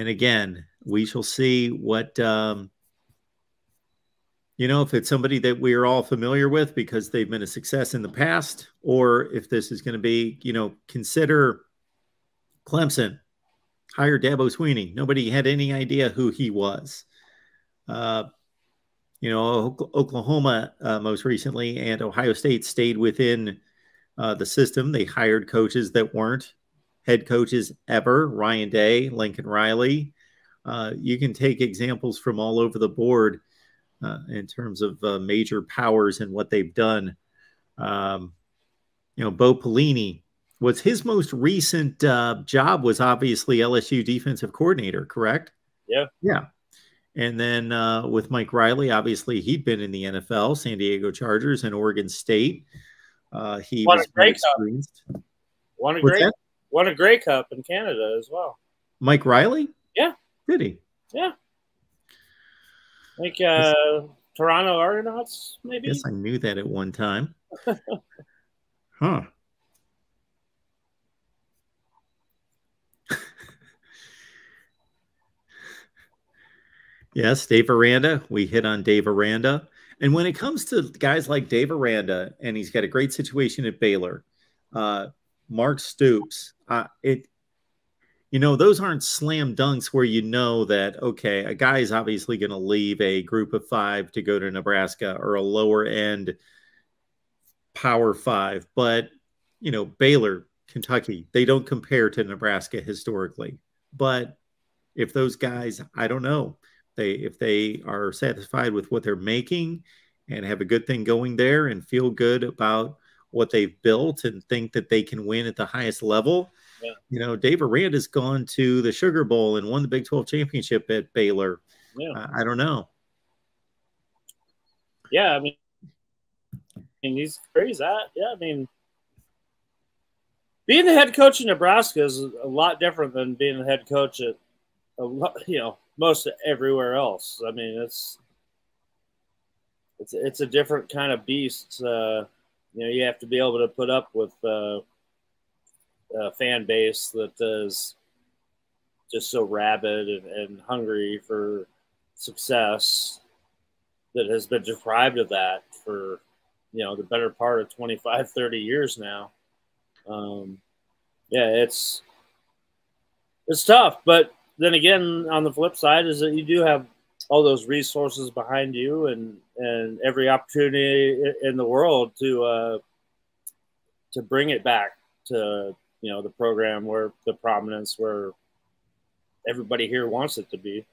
And again, we shall see what, if it's somebody that we're all familiar with because they've been a success in the past, or if this is going to be, consider Clemson hired Dabo Swinney. Nobody had any idea who he was. Oklahoma most recently and Ohio State stayed within the system. They hired coaches that weren't head coaches ever. Ryan Day, Lincoln Riley. You can take examples from all over the board in terms of major powers and what they've done. Bo Pelini was his most recent job was obviously LSU defensive coordinator, correct? Yeah. Yeah. And then with Mike Riley, obviously he'd been in the NFL, San Diego Chargers and Oregon State. He was very experienced. Won a Grey Cup in Canada as well. Mike Riley? Yeah. Did he? Yeah. Like Toronto Argonauts, maybe? Yes, I knew that at one time. Huh. Yes, Dave Aranda. We hit on Dave Aranda. And when it comes to guys like Dave Aranda, and he's got a great situation at Baylor, Mark Stoops, those aren't slam dunks where that, okay, a guy is obviously going to leave a group of 5 to go to Nebraska or a lower end Power 5. But, Baylor, Kentucky, they don't compare to Nebraska historically. But if those guys, I don't know, if they are satisfied with what they're making and have a good thing going there and feel good about what they've built and think that they can win at the highest level. Yeah. Dave Aranda's gone to the Sugar Bowl and won the Big 12 championship at Baylor. Yeah. I don't know. Yeah, I mean, he's crazy. Yeah, I mean, being the head coach in Nebraska is a lot different than being the head coach at, most everywhere else. I mean, it's a different kind of beast. You have to be able to put up with a fan base that is just so rabid and hungry for success that has been deprived of that for, the better part of 25, 30 years now. It's tough, but then again, on the flip side is that you do have all those resources behind you and every opportunity in the world to bring it back to, the program where the prominence where everybody here wants it to be.